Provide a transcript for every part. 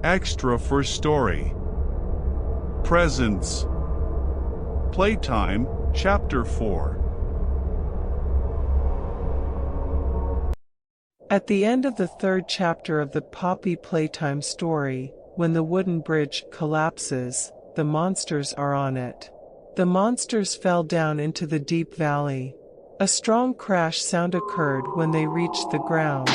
Extra for story. Presents. Playtime, Chapter 4. At the end of the third chapter of the Poppy Playtime story, when the wooden bridge collapses, the monsters are on it. The monsters fell down into the deep valley. A strong crash sound occurred when they reached the ground,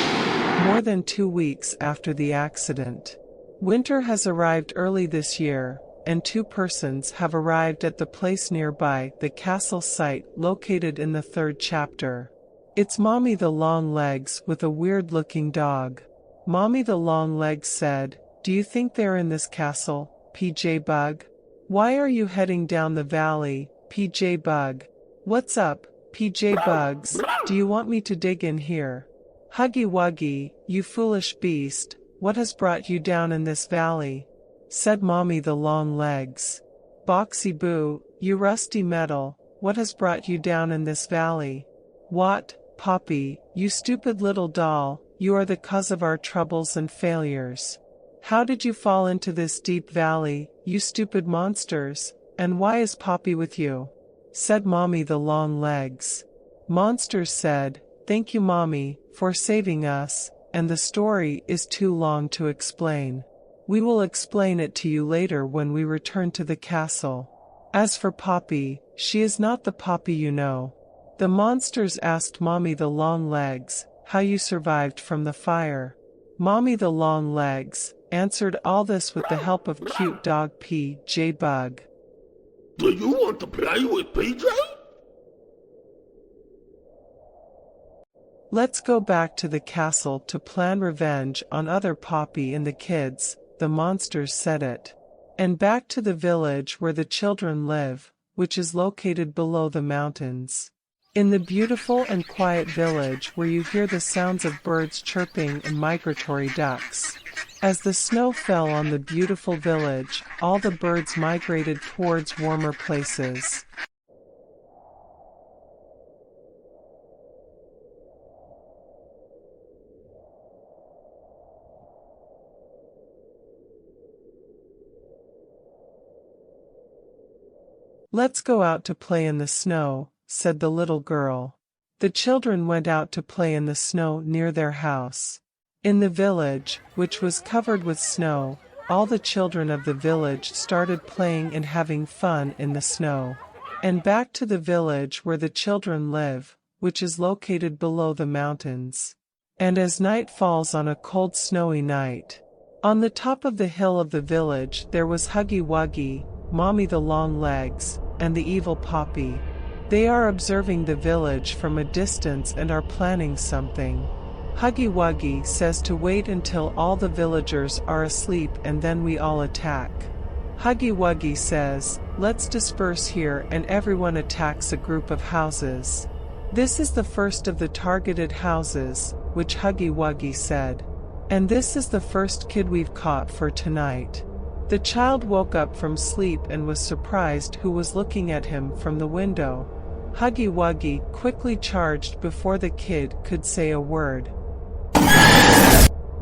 more than 2 weeks after the accident. Winter has arrived early this year, and 2 persons have arrived at the place nearby the castle site located in the third chapter. It's Mommy the Longlegs with a weird-looking dog. Mommy the Longlegs said, "Do you think they're in this castle, PJ Bug? Why are you heading down the valley, PJ Bug? What's up, PJ Bugs? Do you want me to dig in here? Huggi Wuggi, you foolish beast, what has brought you down in this valley?" said Mommy the Longlegs. "Boxy Boo, you rusty metal, what has brought you down in this valley?" "What, Poppy, you stupid little doll, you are the cause of our troubles and failures. How did you fall into this deep valley, you stupid monsters, and why is Poppy with you?" said Mommy the Longlegs. Monsters said, "Thank you, Mommy, for saving us, and the story is too long to explain. We will explain it to you later when we return to the castle. As for Poppy, she is not the Poppy you know." The monsters asked Mommy the Longlegs how you survived from the fire. Mommy the Longlegs answered all this with the help of cute dog PJ Bug. Do you want to play with PJ? "Let's go back to the castle to plan revenge on other Poppy and the kids," the monsters said it. "And back to the village where the children live, which is located below the mountains. In the beautiful and quiet village where you hear the sounds of birds chirping and migratory ducks." As the snow fell on the beautiful village, all the birds migrated towards warmer places. "Let's go out to play in the snow," said the little girl. The children went out to play in the snow near their house. In the village, which was covered with snow, all the children of the village started playing and having fun in the snow. And back to the village where the children live, which is located below the mountains. And as night falls on a cold snowy night, on the top of the hill of the village there was Huggi Wuggi, Mommy the Longlegs, and the evil Poppy. They are observing the village from a distance and are planning something. Huggi Wuggi says to wait until all the villagers are asleep and then we all attack. Huggi Wuggi says, "Let's disperse here," and everyone attacks a group of houses. "This is the first of the targeted houses," which Huggi Wuggi said. "And this is the first kid we've caught for tonight." The child woke up from sleep and was surprised who was looking at him from the window. Huggi Wuggi quickly charged before the kid could say a word.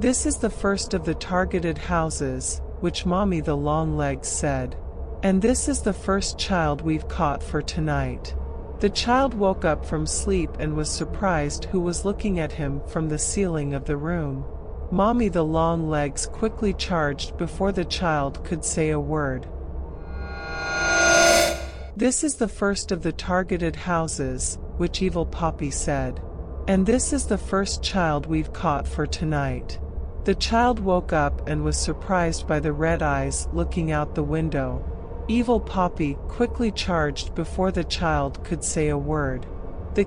"This is the first of the targeted houses," which Mommy the Longlegs said. "And this is the first child we've caught for tonight." The child woke up from sleep and was surprised who was looking at him from the ceiling of the room. Mommy the Longlegs quickly charged before the child could say a word. "This is the first of the targeted houses," which evil Poppy said. "And this is the first child we've caught for tonight." The child woke up and was surprised by the red eyes looking out the window. Evil Poppy quickly charged before the child could say a word. "The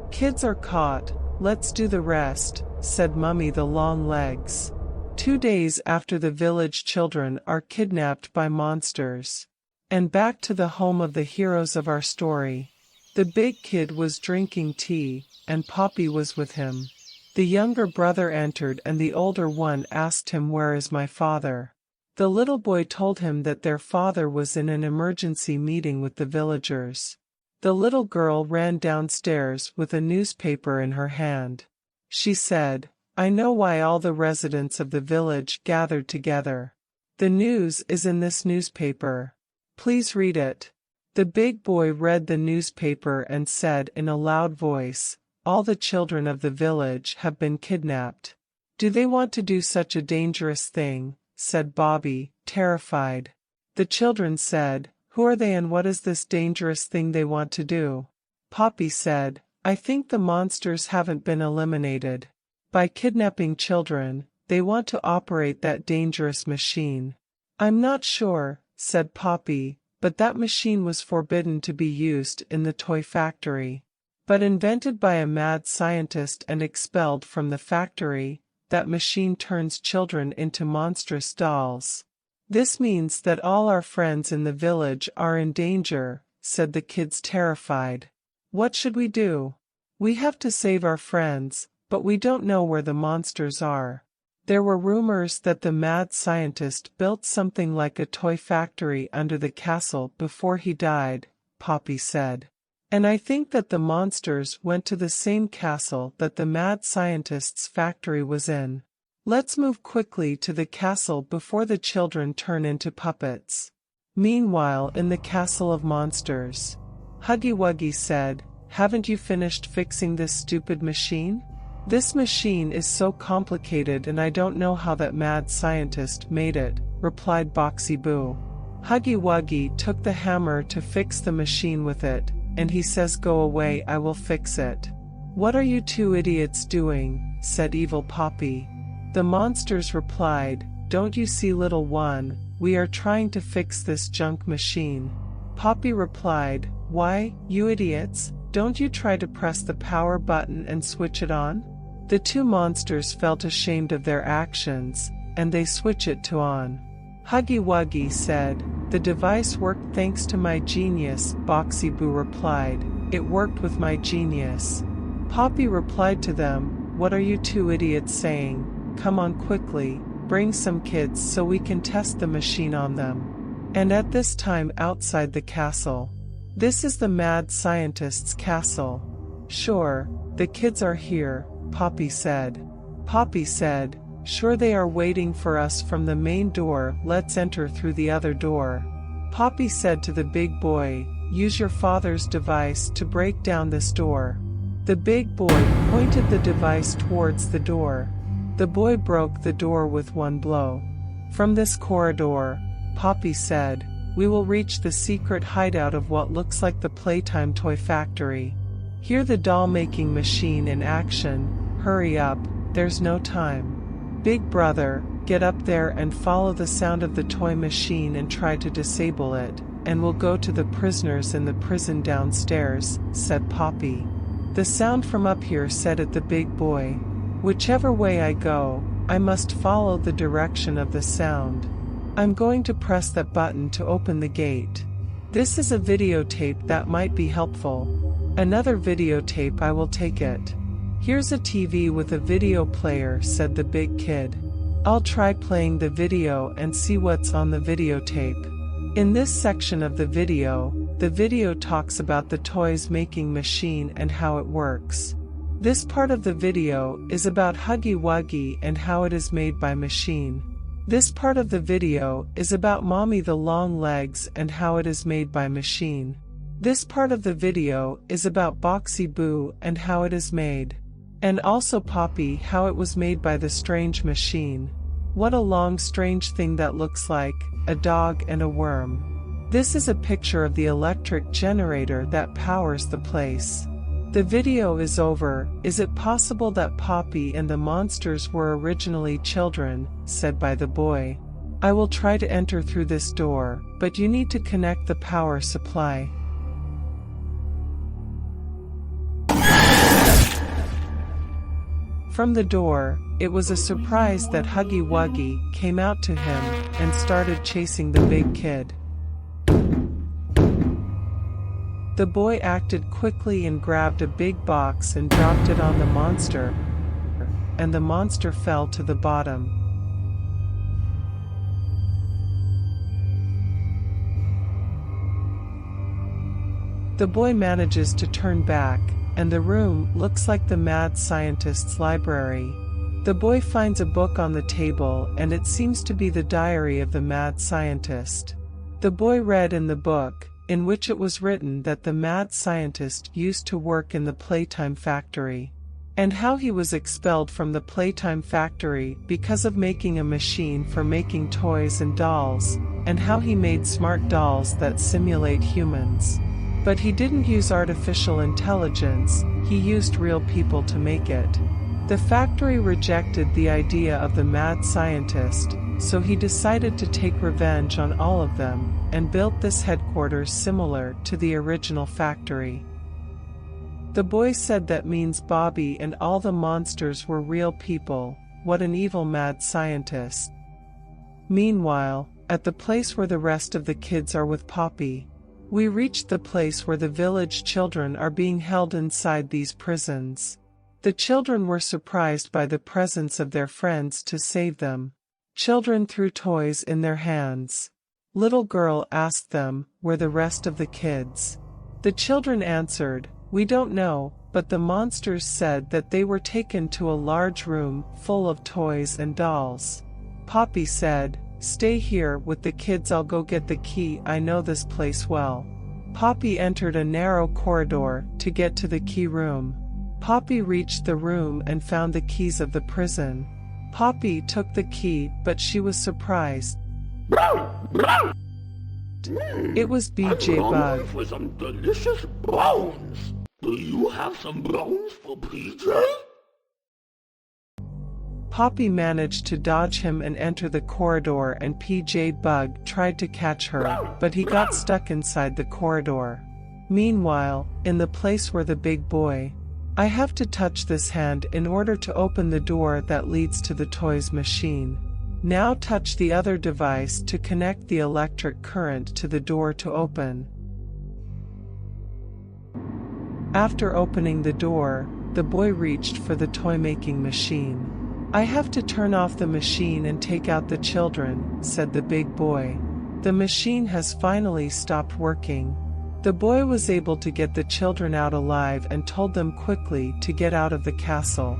kids are caught, let's do the rest," said Mommy the Longlegs. 2 days after the village children are kidnapped by monsters. And back to the home of the heroes of our story. The big kid was drinking tea, and Poppy was with him. The younger brother entered and the older one asked him, "Where is my father?" The little boy told him that their father was in an emergency meeting with the villagers. The little girl ran downstairs with a newspaper in her hand. She said, I know why all the residents of the village gathered together. The news is in this newspaper. Please read it." The big boy read the newspaper and said in a loud voice, "All the children of the village have been kidnapped." "Do they want to do such a dangerous thing?" said Bobby, terrified. The children said, "Who are they and what is this dangerous thing they want to do?" Poppy said, "I think the monsters haven't been eliminated. By kidnapping children, they want to operate that dangerous machine." "I'm not sure," said Poppy, "but that machine was forbidden to be used in the toy factory. But invented by a mad scientist and expelled from the factory, that machine turns children into monstrous dolls." "This means that all our friends in the village are in danger," said the kids, terrified. "What should we do? We have to save our friends, but we don't know where the monsters are." "There were rumors that the mad scientist built something like a toy factory under the castle before he died," Poppy said. "And I think that the monsters went to the same castle that the mad scientist's factory was in. Let's move quickly to the castle before the children turn into puppets." Meanwhile, in the castle of monsters, Huggi Wuggi said, "Haven't you finished fixing this stupid machine? This machine is so complicated and I don't know how that mad scientist made it," replied Boxy Boo. Huggi Wuggi took the hammer to fix the machine with it, and he says, "Go away, I will fix it." "What are you two idiots doing?" said evil Poppy. The monsters replied, "Don't you see, little one, we are trying to fix this junk machine." Poppy replied, "Why, you idiots, don't you try to press the power button and switch it on?" The two monsters felt ashamed of their actions, and they switch it to on. Huggi Wuggi said, "The device worked thanks to my genius," Boxy Boo replied, "It worked with my genius." Poppy replied to them, "What are you two idiots saying? Come on quickly, bring some kids so we can test the machine on them." And at this time outside the castle. "This is the mad scientist's castle." "Sure, the kids are here," Poppy said. Poppy said, "Sure, they are waiting for us from the main door, let's enter through the other door." Poppy said to the big boy, "Use your father's device to break down this door." The big boy pointed the device towards the door. The boy broke the door with one blow. From this corridor, Poppy said, "We will reach the secret hideout of what looks like the Playtime toy factory. Hear the doll-making machine in action. Hurry up, there's no time. Big brother, get up there and follow the sound of the toy machine and try to disable it, and we'll go to the prisoners in the prison downstairs," said Poppy. "The sound from up here," said it the big boy. "Whichever way I go, I must follow the direction of the sound. I'm going to press that button to open the gate. This is a videotape that might be helpful. Another videotape, I will take it. Here's a TV with a video player," said the big kid. "I'll try playing the video and see what's on the videotape." In this section of the video talks about the toys making machine and how it works. This part of the video is about Huggi Wuggi and how it is made by machine. This part of the video is about Mommy the long legs and how it is made by machine. This part of the video is about Boxy Boo and how it is made. And also Poppy, how it was made by the strange machine. What a long strange thing that looks like a dog and a worm. This is a picture of the electric generator that powers the place. The video is over. "Is it possible that Poppy and the monsters were originally children?" said by the boy. "I will try to enter through this door, but you need to connect the power supply." From the door, it was a surprise that Huggi Wuggi came out to him and started chasing the big kid. The boy acted quickly and grabbed a big box and dropped it on the monster, and the monster fell to the bottom. The boy manages to turn back, and the room looks like the mad scientist's library. The boy finds a book on the table and it seems to be the diary of the mad scientist. The boy read in the book, in which it was written that the mad scientist used to work in the Playtime factory, and how he was expelled from the Playtime factory because of making a machine for making toys and dolls, and how he made smart dolls that simulate humans. But he didn't use artificial intelligence, he used real people to make it. The factory rejected the idea of the mad scientist, so he decided to take revenge on all of them, and built this headquarters similar to the original factory. The boy said that means Bobby and all the monsters were real people. What an evil mad scientist. Meanwhile, at the place where the rest of the kids are with Poppy, we reached the place where the village children are being held inside these prisons. The children were surprised by the presence of their friends to save them. Children threw toys in their hands. Little girl asked them, where the rest of the kids? The children answered, we don't know, but the monsters said that they were taken to a large room full of toys and dolls. Poppy said, stay here with the kids, I'll go get the key, I know this place well. Poppy entered a narrow corridor to get to the key room. Poppy reached the room and found the keys of the prison. Poppy took the key, but she was surprised. It was BJ Bug. I'm hungry for some delicious bones. Do you have some bones for PJ? Poppy managed to dodge him and enter the corridor, and PJ Bug tried to catch her, but he got stuck inside the corridor. Meanwhile, in the place where the big boy, I have to touch this hand in order to open the door that leads to the toys machine. Now touch the other device to connect the electric current to the door to open. After opening the door, the boy reached for the toy-making machine. I have to turn off the machine and take out the children, said the big boy. The machine has finally stopped working. The boy was able to get the children out alive and told them quickly to get out of the castle.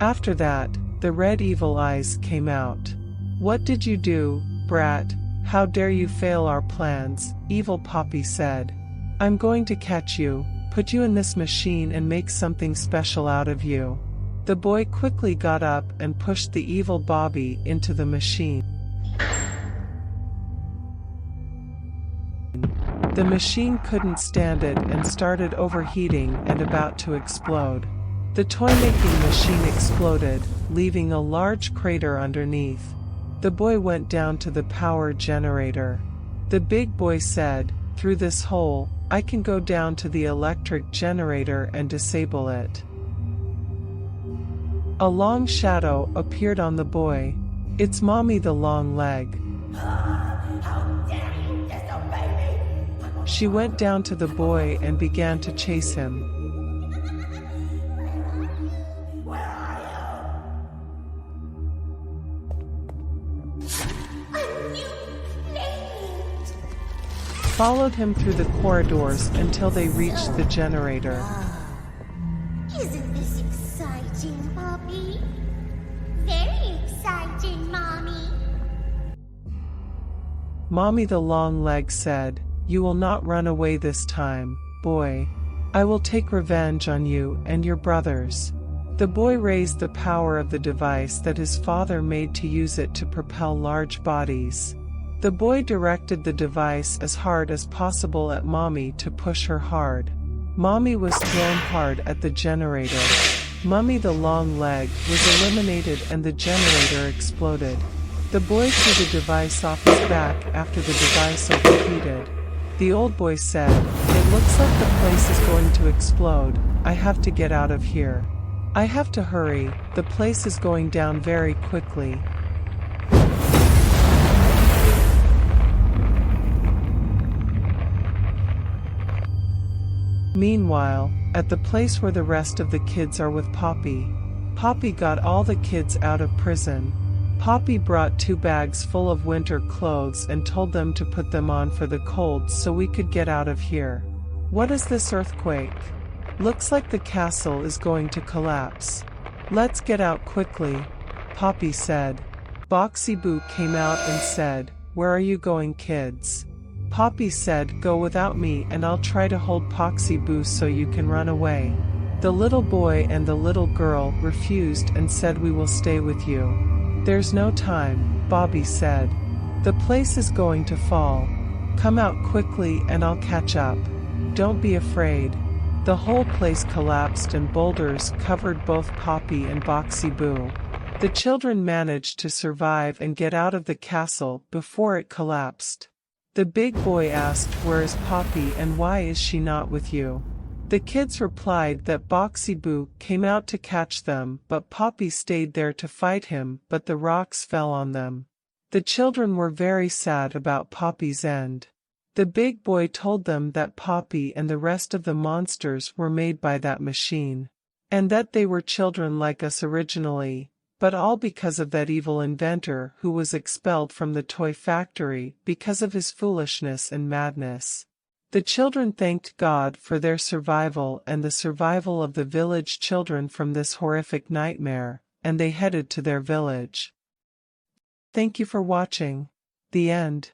After that, the red evil eyes came out. What did you do, brat? How dare you fail our plans? Evil Poppy said. I'm going to catch you, put you in this machine and make something special out of you. The boy quickly got up and pushed the evil Bobby into the machine. The machine couldn't stand it and started overheating and about to explode. The toy-making machine exploded, leaving a large crater underneath. The boy went down to the power generator. The big boy said, through this hole, I can go down to the electric generator and disable it. A long shadow appeared on the boy. It's Mommy the long leg. How dare you disobey me? She went down to the boy and began to chase him. Where are you? A new playmate. Followed him through the corridors until they reached the generator. Isn't this exciting, Poppy? Very exciting, Mommy. Mommy the long leg said, you will not run away this time, boy. I will take revenge on you and your brothers. The boy raised the power of the device that his father made to use it to propel large bodies. The boy directed the device as hard as possible at Mommy to push her hard. Mommy was thrown hard at the generator. Mummy the long leg was eliminated and the generator exploded. The boy threw the device off his back after the device overheated. The old boy said, it looks like the place is going to explode. I have to get out of here. I have to hurry, the place is going down very quickly. Meanwhile, at the place where the rest of the kids are with Poppy, Poppy got all the kids out of prison. Poppy brought 2 bags full of winter clothes and told them to put them on for the cold so we could get out of here. What is this earthquake? Looks like the castle is going to collapse. Let's get out quickly. Poppy said. Boxy Boo came out and said, "Where are you going, kids?" Poppy said, "Go without me and I'll try to hold Poxy Boo so you can run away." The little boy and the little girl refused and said, "We will stay with you." "There's no time," Bobby said. "The place is going to fall. Come out quickly and I'll catch up. Don't be afraid." The whole place collapsed and boulders covered both Poppy and Boxy Boo. The children managed to survive and get out of the castle before it collapsed. The big boy asked, "Where is Poppy and why is she not with you?" The kids replied that Boxy Boo came out to catch them, but Poppy stayed there to fight him, but the rocks fell on them. The children were very sad about Poppy's end. The big boy told them that Poppy and the rest of the monsters were made by that machine, and that they were children like us originally, but all because of that evil inventor who was expelled from the toy factory because of his foolishness and madness. The children thanked God for their survival and the survival of the village children from this horrific nightmare, and they headed to their village. Thank you for watching. The end.